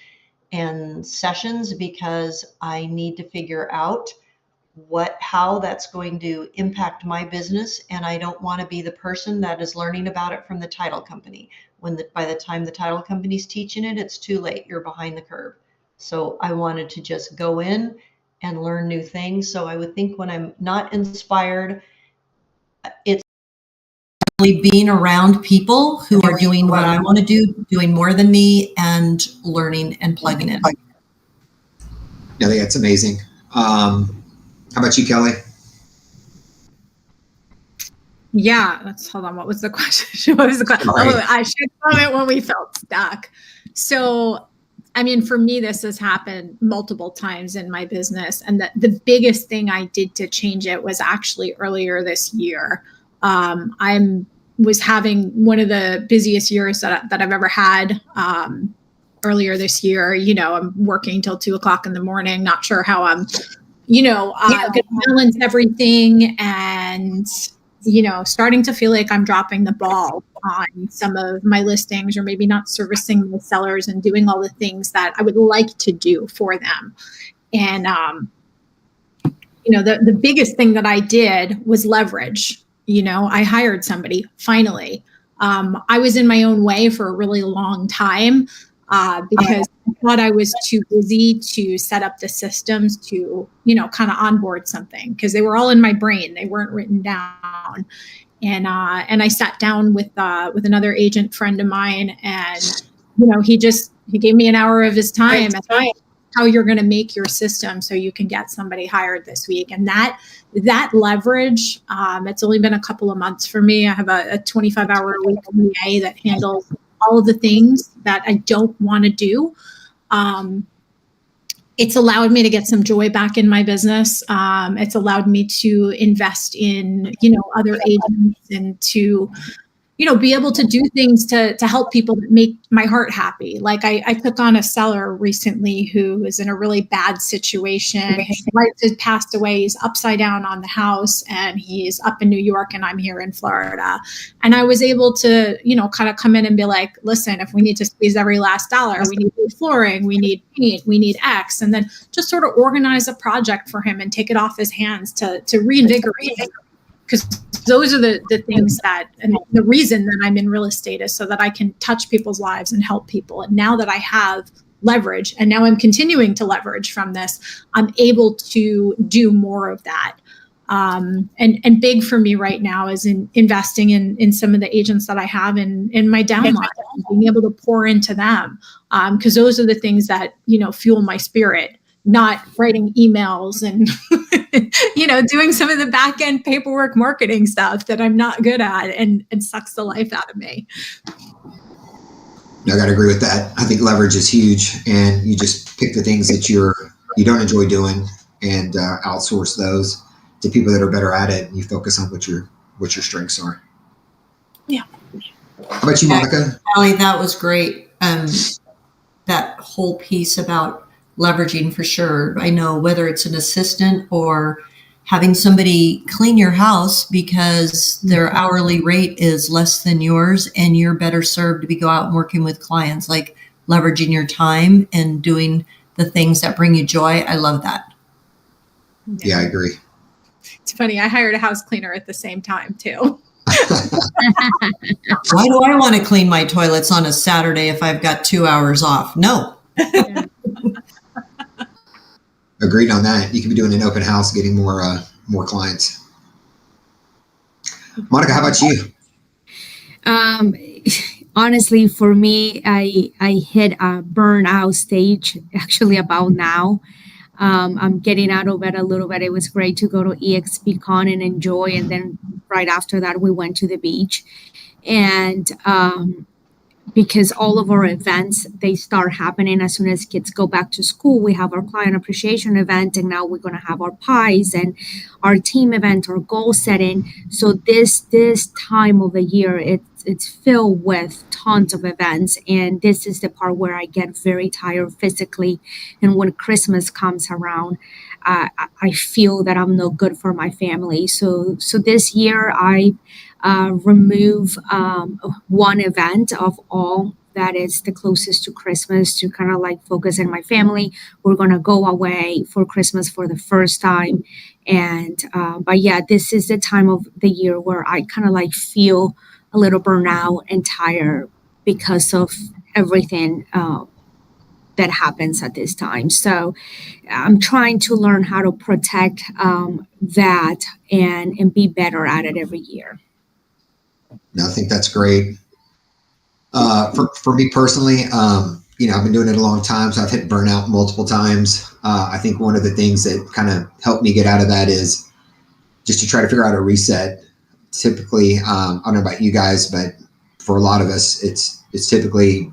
and sessions because I need to figure out how that's going to impact my business, and I don't want to be the person that is learning about it from the title company. By the time the title company's teaching it, it's too late. You're behind the curve. So I wanted to just go in and learn new things. So I would think when I'm not inspired, it's really being around people who are doing what I want to do, doing more than me, and learning and plugging in. I think that's amazing. How about you, Kelly? Yeah, hold on. What was the question? What was the question? Right. Oh, I should comment when we felt stuck. So, I mean, for me, this has happened multiple times in my business. And the biggest thing I did to change it was actually earlier this year. I was having one of the busiest years that I've ever had. Earlier this year, I'm working till 2:00 in the morning, not sure how I'm, going to balance everything, and starting to feel like I'm dropping the ball on some of my listings, or maybe not servicing the sellers and doing all the things that I would like to do for them. And, the biggest thing that I did was leverage. I hired somebody finally. I was in my own way for a really long time because I thought I was too busy to set up the systems to, kind of onboard something, because they were all in my brain. They weren't written down. And I sat down with another agent friend of mine, and, he gave me an hour of his time and how you're going to make your system so you can get somebody hired this week. And that leverage, it's only been a couple of months for me. I have a 25-hour a week VA that handles all of the things that I don't want to do. It's allowed me to get some joy back in my business. It's allowed me to invest in, other agents, and to, be able to do things to help people that make my heart happy. Like I took on a seller recently who is in a really bad situation. His wife had passed away. He's upside down on the house, and he's up in New York, and I'm here in Florida. And I was able to, kind of come in and be like, listen, if we need to squeeze every last dollar, we need new flooring, we need paint, we need X, and then just sort of organize a project for him and take it off his hands to reinvigorate him. Because those are the things and the reason that I'm in real estate is so that I can touch people's lives and help people. And now that I have leverage, and now I'm continuing to leverage from this, I'm able to do more of that. And big for me right now is investing in some of the agents that I have in my downline, being able to pour into them. Because those are the things that, fuel my spirit, not writing emails and, doing some of the back end paperwork marketing stuff that I'm not good at and sucks the life out of me. I got to agree with that. I think leverage is huge, and you just pick the things that you don't enjoy doing and outsource those to people that are better at it, and you focus on what your strengths are. Yeah. How about you, Monica? Allie, that was great. That whole piece about leveraging, for sure. I know whether it's an assistant or having somebody clean your house because their hourly rate is less than yours, and you're better served to be go out and working with clients, like leveraging your time and doing the things that bring you joy. I love that. Yeah, I agree. It's funny. I hired a house cleaner at the same time too. Why do I want to clean my toilets on a Saturday if I've got 2 hours off? No. Agreed on that. You could be doing an open house, getting more clients. Monica, how about you? Honestly, for me, I hit a burnout stage actually about now. I'm getting out of it a little bit. It was great to go to EXPCon and enjoy. And then right after that, we went to the beach. And because all of our events, they start happening as soon as kids go back to school. We have our client appreciation event, and now we're going to have our pies and our team event, our goal setting. So this time of the year, it's filled with tons of events, and this is the part where I get very tired physically. And when Christmas comes around, I feel that I'm no good for my family. So this year I remove one event of all that is the closest to Christmas to kind of like focus on my family. We're gonna go away for Christmas for the first time, and but yeah, this is the time of the year where I kind of like feel a little burnout and tired because of everything that happens at this time. So I'm trying to learn how to protect that and be better at it every year. No, I think that's great. For me personally, I've been doing it a long time, so I've hit burnout multiple times. I think one of the things that kind of helped me get out of that is just to try to figure out a reset. Typically, I don't know about you guys, but for a lot of us, it's typically,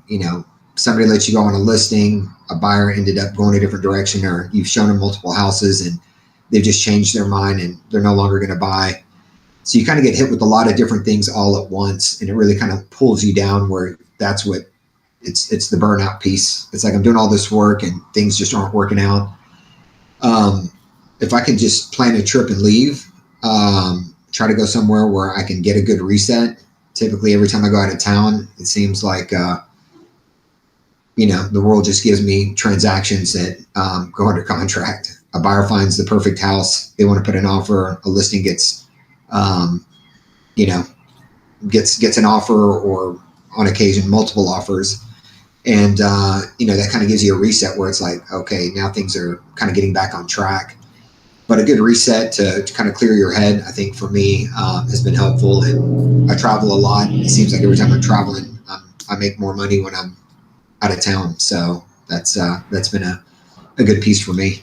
somebody lets you go on a listing, a buyer ended up going a different direction, or you've shown them multiple houses and they've just changed their mind and they're no longer going to buy. So you kind of get hit with a lot of different things all at once, and it really kind of pulls you down, where that's what it's the burnout piece. It's like, I'm doing all this work and things just aren't working out. If I can just plan a trip and leave, try to go somewhere where I can get a good reset. Typically every time I go out of town, it seems like, the world just gives me transactions that go under contract. A buyer finds the perfect house. They want to put an offer. A listing gets an offer, or on occasion multiple offers. And, that kind of gives you a reset where it's like, okay, now things are kind of getting back on track. But a good reset to kind of clear your head, I think for me, has been helpful. And I travel a lot. It seems like every time I'm traveling, I make more money when I'm out of town. So that's been a good piece for me.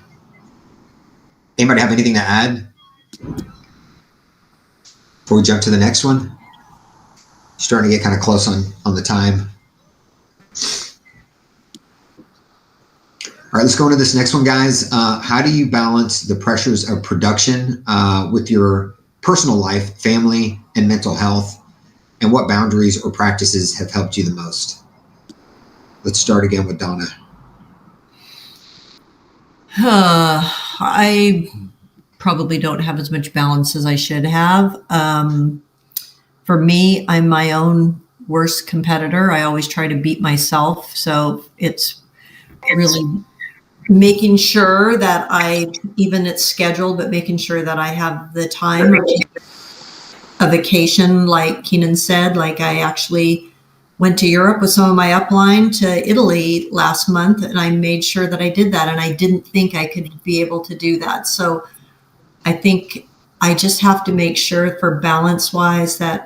Anybody have anything to add before we jump to the next one? Starting to get kind of close on the time. All right, let's go into this next one, guys. How do you balance the pressures of production with your personal life, family, and mental health? And what boundaries or practices have helped you the most? Let's start again with Donna. I probably don't have as much balance as I should have. For me, I'm my own worst competitor. I always try to beat myself. So it's really making sure that it's scheduled, but making sure that I have the time or a vacation, like Keenan said. Like, I actually went to Europe with some of my upline to Italy last month, and I made sure that I did that. And I didn't think I could be able to do that. So I think I just have to make sure, for balance wise, that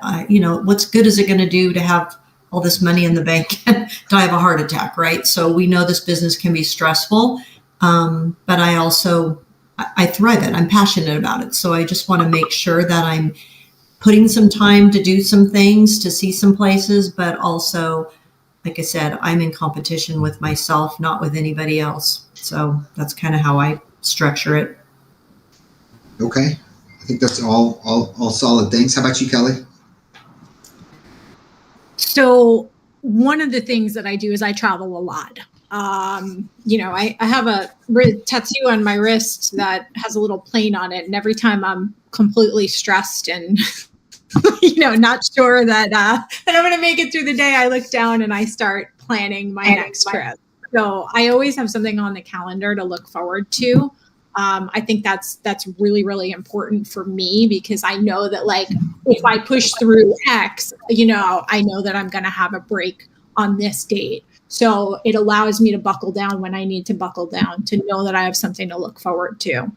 what's good is it going to do to have all this money in the bank and die of a heart attack, right? So we know this business can be stressful, but I thrive it. I'm passionate about it. So I just want to make sure that I'm putting some time to do some things, to see some places, but also, like I said, I'm in competition with myself, not with anybody else. So that's kind of how I structure it. Okay. I think that's all solid things. How about you, Kelly? So one of the things that I do is I travel a lot. I have a tattoo on my wrist that has a little plane on it. And every time I'm completely stressed and, not sure that I'm going to make it through the day, I look down and I start planning my next trip. So I always have something on the calendar to look forward to. I think that's really, really important for me, because I know that, like, if I push through X, I know that I'm going to have a break on this date. So it allows me to buckle down when I need to buckle down, to know that I have something to look forward to.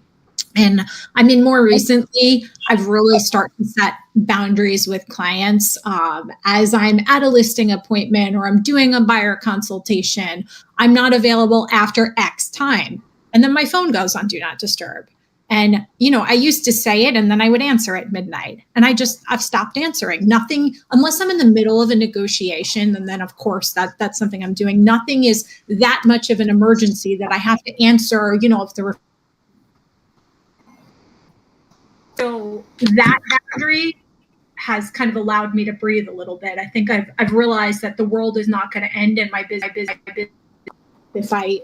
And I mean, more recently, I've really started to set boundaries with clients. As I'm at a listing appointment or I'm doing a buyer consultation, I'm not available after X time. And then my phone goes on Do Not Disturb. And, I used to say it and then I would answer at midnight. And I've stopped answering. Nothing, unless I'm in the middle of a negotiation. And then, of course, that's something I'm doing. Nothing is that much of an emergency that I have to answer, if there were. So that boundary has kind of allowed me to breathe a little bit. I think I've realized that the world is not going to end in my business if I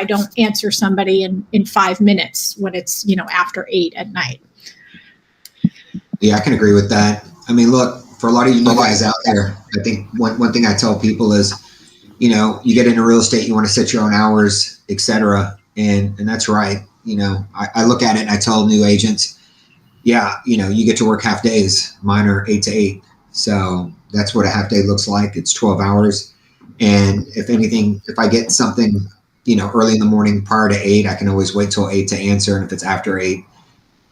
don't answer somebody in 5 minutes when it's, after 8 at night. Yeah, I can agree with that. I mean, look, for a lot of you guys out there, I think one thing I tell people is, you get into real estate, you want to set your own hours, etc. And that's right. I look at it and I tell new agents, yeah, you get to work half days. Mine are 8 to 8. So that's what a half day looks like. It's 12 hours. And if anything, if I get something, early in the morning prior to 8, I can always wait till 8 to answer. And if it's after 8,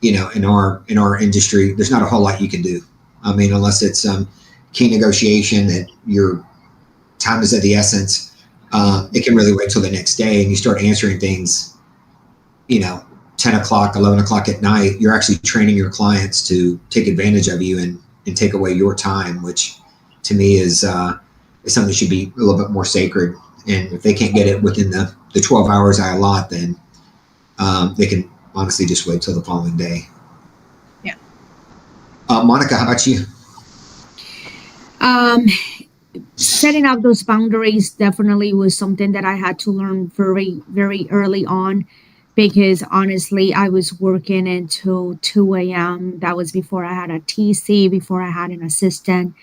in our industry, there's not a whole lot you can do. I mean, unless it's some key negotiation that your time is of the essence, it can really wait till the next day, and you start answering things, 10 o'clock, 11 o'clock at night. You're actually training your clients to take advantage of you and take away your time, which to me is something that should be a little bit more sacred. And if they can't get it within the 12 hours I allot, then they can honestly just wait till the following day. Yeah. Monica, how about you? Setting up those boundaries definitely was something that I had to learn very, very early on, because honestly, I was working until 2 a.m. That was before I had a TC, before I had an assistant.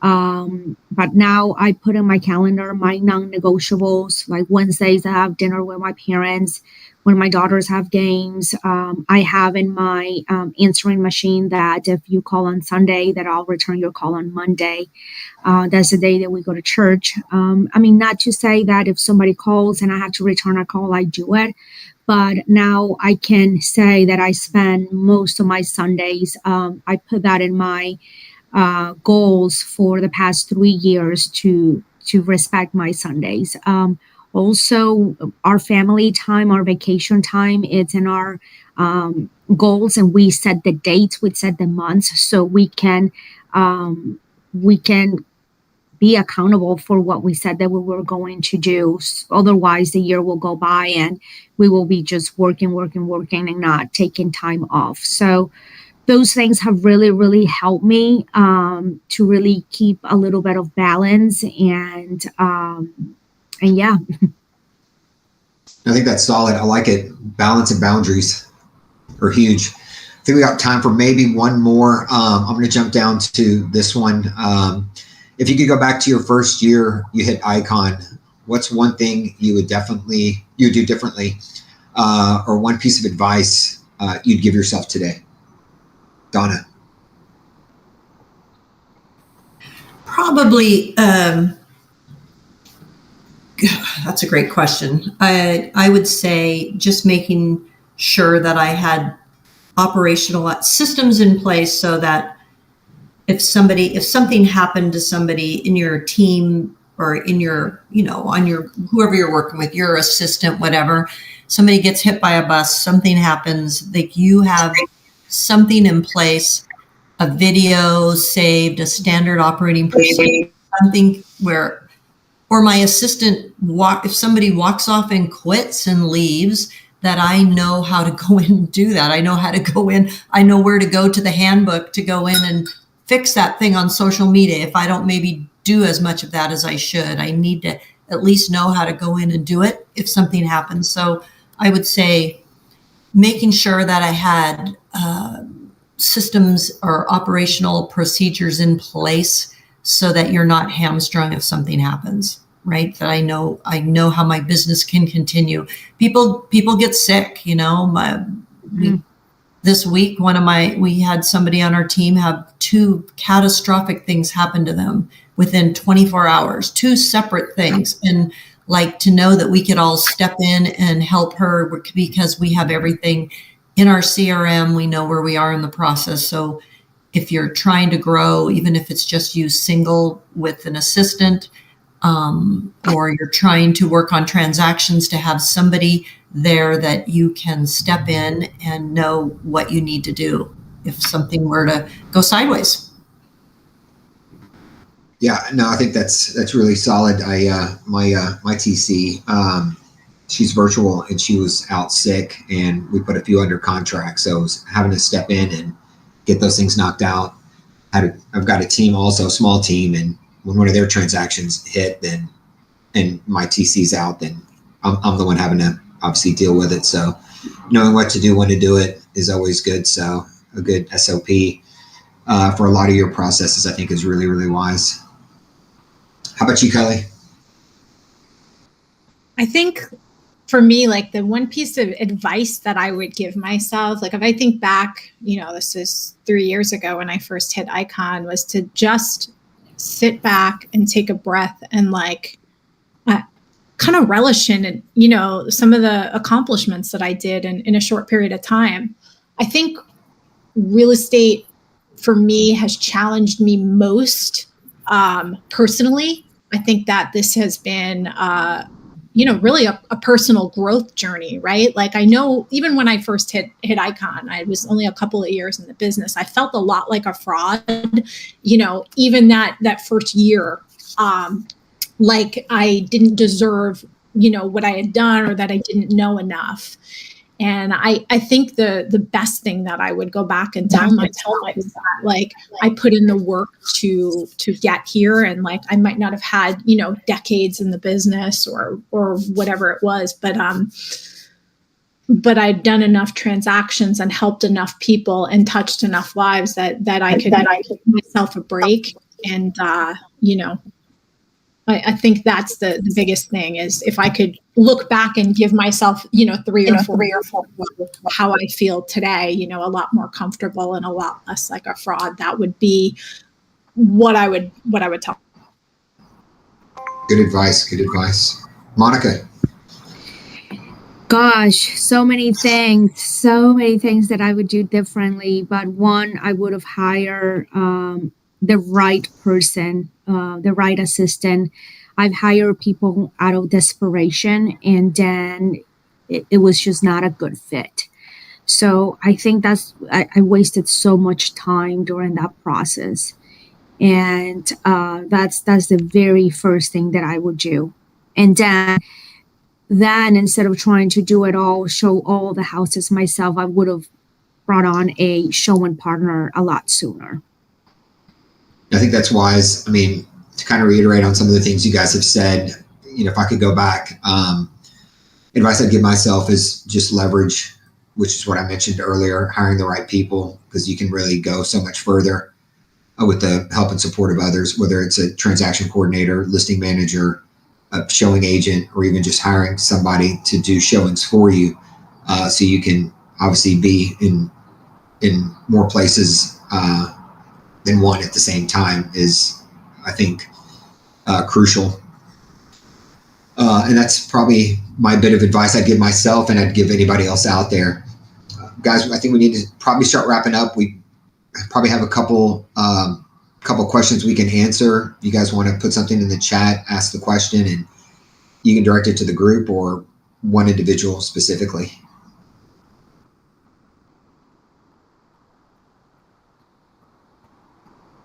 But now I put in my calendar my non-negotiables, like Wednesdays I have dinner with my parents. When my daughters have games, I have in my answering machine that if you call on Sunday, that I'll return your call on Monday. That's the day that we go to church. Not to say that if somebody calls and I have to return a call, I do it. But now I can say that I spend most of my Sundays. I put that in my goals for the past 3 years to respect my Sundays. Also, our family time, our vacation time, it's in our goals, and we set the dates, we set the months, so we can be accountable for what we said that we were going to do. Otherwise, the year will go by and we will be just working and not taking time off. So those things have really, really helped me to really keep a little bit of balance and yeah. I think that's solid. I like it. Balance and boundaries are huge. I think we got time for maybe one more. I'm going to jump down to this one. If you could go back to your first year you hit Icon, what's one thing you would do differently, or one piece of advice you'd give yourself today? Donna. Probably, that's a great question. I would say just making sure that I had operational systems in place so that if something happened to somebody in your team or in your, on your, whoever you're working with, your assistant, whatever, somebody gets hit by a bus, something happens, like you have something in place, a video saved, a standard operating procedure, something where, or my assistant if somebody walks off and quits and leaves, that I know how to go in and do that. I know how to go in. I know where to go to the handbook to go in and fix that thing on social media. If I don't maybe do as much of that as I should, I need to at least know how to go in and do it if something happens. So I would say making sure that I had systems or operational procedures in place so that you're not hamstrung if something happens, right? That I know how my business can continue. People get sick, this week, we had somebody on our team have 2 catastrophic things happen to them within 24 hours, 2 separate things. And like to know that we could all step in and help her because we have everything in our CRM, we know where we are in the process. So if you're trying to grow, even if it's just you single with an assistant, or you're trying to work on transactions, to have somebody there that you can step in and know what you need to do if something were to go sideways. Yeah, no, I think that's really solid. My TC, she's virtual and she was out sick, and we put a few under contract, so I was having to step in and get those things knocked out. I've got a team also, a small team, and when one of their transactions hit, then and my TC's out, then I'm the one having to obviously deal with it. So knowing what to do, when to do it is always good. So a good SOP for a lot of your processes, I think, is really, really wise. How about you, Kelly? I think for me, like the one piece of advice that I would give myself, like if I think back, this is 3 years ago when I first hit Icon, was to just sit back and take a breath and kind of relish in, some of the accomplishments that I did in a short period of time. I think real estate for me has challenged me most personally. I think that this has been, really a personal growth journey, right? Like I know even when I first hit Icon, I was only a couple of years in the business. I felt a lot like a fraud, even that first year, like I didn't deserve, what I had done or that I didn't know enough. And I think the best thing that I would go back and tell myself is that like I put in the work to get here, and like I might not have had, decades in the business or whatever it was, but I'd done enough transactions and helped enough people and touched enough lives that I could give myself a break. And I think that's the biggest thing is if I could look back and give myself, 3 or 4 how I feel today, a lot more comfortable and a lot less like a fraud. That would be what I would tell. Good advice. Good advice. Monica. Gosh, so many things that I would do differently. But one, I would have hired the right person, the right assistant. I've hired people out of desperation, and then it was just not a good fit. So I think I wasted so much time during that process. And that's the very first thing that I would do. And then instead of trying to do it all, show all the houses myself, I would have brought on a showing partner a lot sooner. I think that's wise. I mean, to kind of reiterate on some of the things you guys have said, if I could go back, advice I'd give myself is just leverage, which is what I mentioned earlier, hiring the right people, because you can really go so much further with the help and support of others, whether it's a transaction coordinator, listing manager, a showing agent, or even just hiring somebody to do showings for you. So you can obviously be in more places than one at the same time is, I think, crucial. And that's probably my bit of advice I'd give myself and I'd give anybody else out there. Guys, I think we need to probably start wrapping up. We probably have a couple questions we can answer. You guys want to put something in the chat, ask the question, and you can direct it to the group or one individual specifically.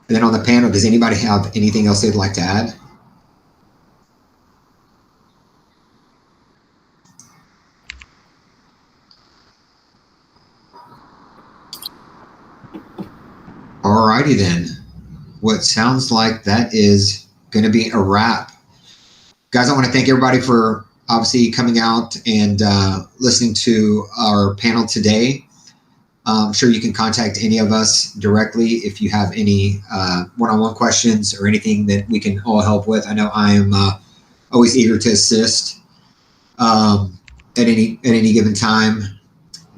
And then on the panel, does anybody have anything else they'd like to add? All righty then. What sounds like that is going to be a wrap. Guys, I want to thank everybody for obviously coming out and listening to our panel today. I'm sure you can contact any of us directly if you have any one-on-one questions or anything that we can all help with. I know I am always eager to assist at any given time.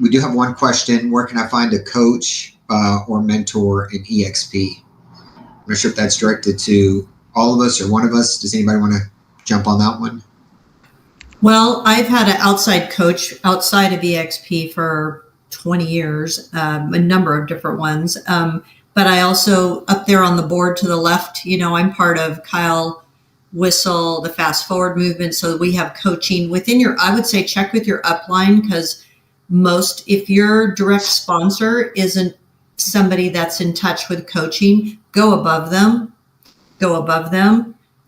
We do have one question. Where can I find a coach or mentor in EXP? I'm not sure if that's directed to all of us or one of us. Does anybody want to jump on that one? Well, I've had an outside coach outside of EXP for 20 years, a number of different ones. But I also, up there on the board to the left, I'm part of Kyle Whistle, the Fast Forward movement. So we have coaching within I would say check with your upline, because if your direct sponsor isn't somebody that's in touch with coaching, go above them.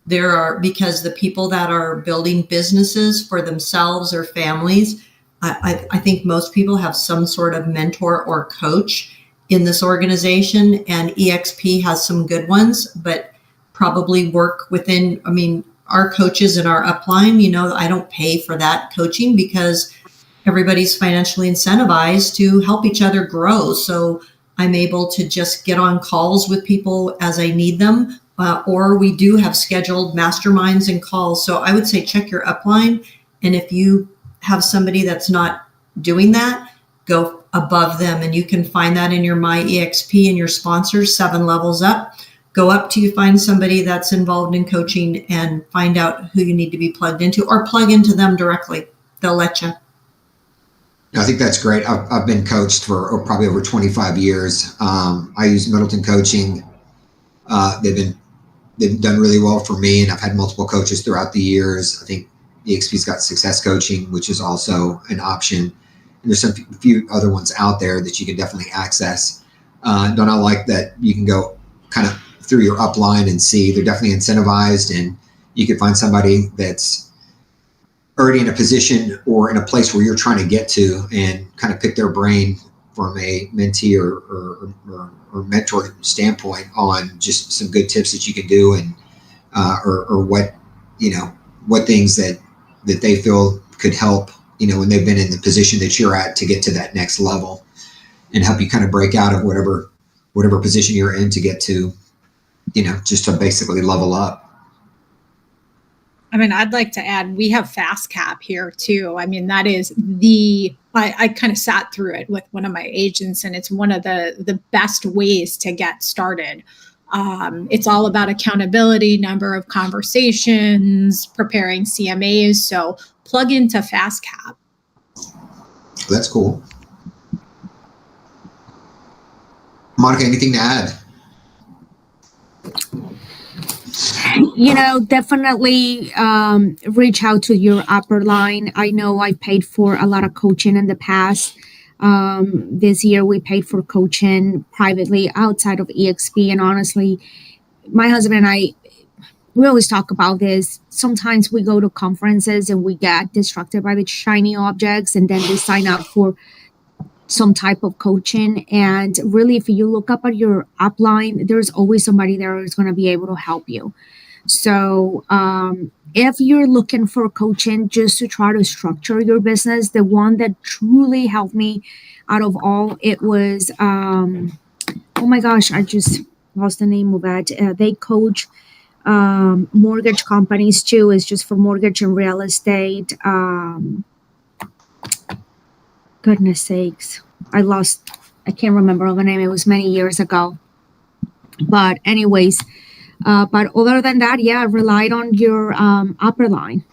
Because the people that are building businesses for themselves or families, I think most people have some sort of mentor or coach in this organization, and EXP has some good ones, but probably work within, I mean, our coaches in our upline, you know, I don't pay for that coaching because everybody's financially incentivized to help each other grow. So I'm able to just get on calls with people as I need them, or we do have scheduled masterminds and calls. So I would say check your upline. And if you have somebody that's not doing that, go above them. And you can find that in your My EXP and your sponsors, 7 levels up. Go up till you find somebody that's involved in coaching and find out who you need to be plugged into, or plug into them directly. They'll let you. I think that's great. I've been coached for probably over 25 years. I use Middleton Coaching. They've done really well for me, and I've had multiple coaches throughout the years. I think EXP's got Success Coaching, which is also an option. And there's a few other ones out there that you can definitely access. Don't I like that you can go kind of through your upline and see they're definitely incentivized, and you can find somebody that's already in a position or in a place where you're trying to get to and kind of pick their brain from a mentee or mentor standpoint on just some good tips that you can do, and or what, you know, what things that they feel could help, you know, when they've been in the position that you're at to get to that next level, and help you kind of break out of whatever position you're in to get to, you know, just to basically level up. I mean, I'd like to add, we have FastCap here too. I mean, that is I kind of sat through it with one of my agents, and it's one of the best ways to get started. It's all about accountability, number of conversations, preparing CMAs. So plug into FastCap. That's cool. Monica, anything to add? You know, definitely reach out to your upper line. I know I paid for a lot of coaching in the past. This year we paid for coaching privately outside of EXP. And honestly, my husband and I, we always talk about this. Sometimes we go to conferences and we get distracted by the shiny objects, and then we sign up for some type of coaching. And really, if you look up at your upline, there's always somebody there who's going to be able to help you. So if you're looking for coaching just to try to structure your business, the one that truly helped me out of all, it was, oh my gosh, I just lost the name of it. They coach mortgage companies too. It's just for mortgage and real estate. Goodness sakes, I can't remember the name. It was many years ago. But anyways, but other than that, yeah, relied on your upper line.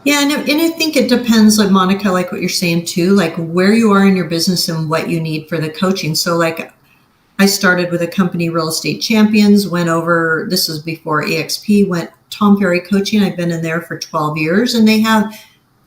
Yeah, and I think it depends, like Monica, like what you're saying too, like where you are in your business and what you need for the coaching. So like I started with a company, Real Estate Champions, went over, this was before EXP, went Tom Ferry Coaching. I've been in there for 12 years, and they have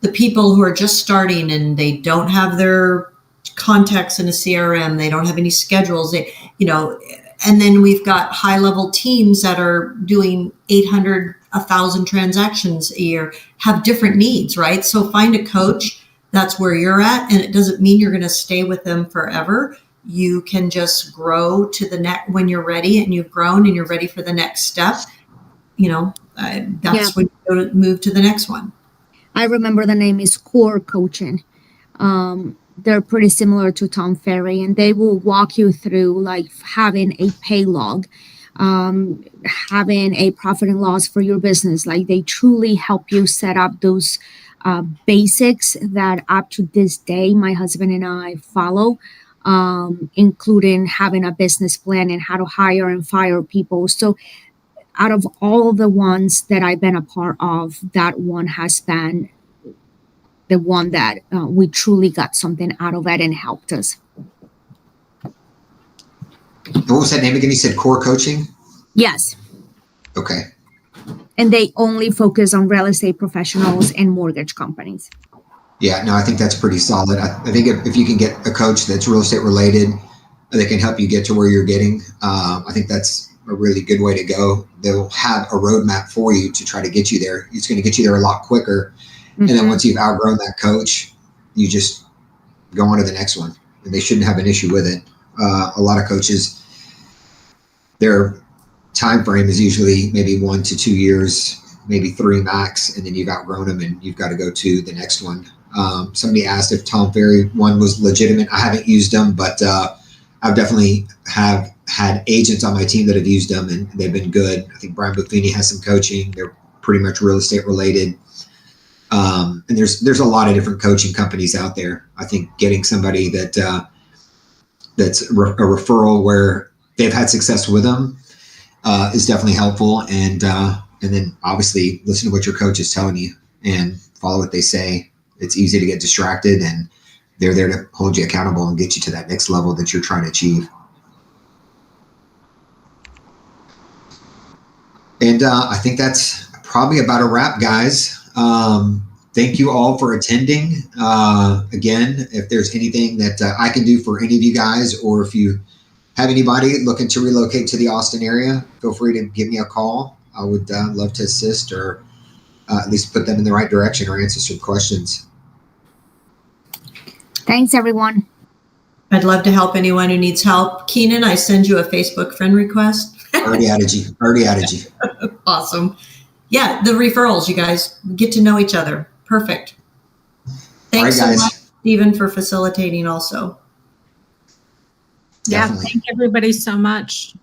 the people who are just starting and they don't have their contacts in a CRM. They don't have any schedules. They, you know, and then we've got high level teams that are doing 800, 1,000 transactions a year, have different needs, right? So find a coach that's where you're at, and it doesn't mean you're going to stay with them forever. You can just grow to the next when you're ready, and you've grown and you're ready for the next step. You know, that's when you go to move to the next one. I remember the name is Core Coaching. They're pretty similar to Tom Ferry, and they will walk you through like having a pay log, having a profit and loss for your business. Like they truly help you set up those basics that up to this day, my husband and I follow, including having a business plan and how to hire and fire people. So out of all the ones that I've been a part of, that one has been the one that we truly got something out of it and helped us. What was that name again? You said Core Coaching? Yes. Okay. And they only focus on real estate professionals and mortgage companies. Yeah, no, I think that's pretty solid. I think if you can get a coach that's real estate related that can help you get to where you're getting, I think that's a really good way to go. They'll have a roadmap for you to try to get you there. It's going to get you there a lot quicker. Mm-hmm. And then once you've outgrown that coach, you go on to the next one, and they shouldn't have an issue with it. A lot of coaches, their time frame is usually maybe 1 to 2 years, maybe 3 max, and then you've outgrown them and you've got to go to the next one. Somebody asked if Tom Ferry one was legitimate. I haven't used them, but I've definitely have had agents on my team that have used them, and they've been good. I think Brian Buffini has some coaching. They're pretty much real estate related. And there's a lot of different coaching companies out there. I think getting somebody that that's a referral where they've had success with them is definitely helpful. And then obviously listen to what your coach is telling you and follow what they say. It's easy to get distracted, and they're there to hold you accountable and get you to that next level that you're trying to achieve. And I think that's probably about a wrap, guys. Thank you all for attending. Again, if there's anything that I can do for any of you guys, or if you have anybody looking to relocate to the Austin area, feel free to give me a call. I would love to assist, or at least put them in the right direction or answer some questions. Thanks, everyone. I'd love to help anyone who needs help. Keenan, I send you a Facebook friend request. Already added you. Awesome. Yeah, the referrals, you guys get to know each other. Perfect. Thanks All right, guys. so much, Stephen, for facilitating also. Yeah, thank everybody so much.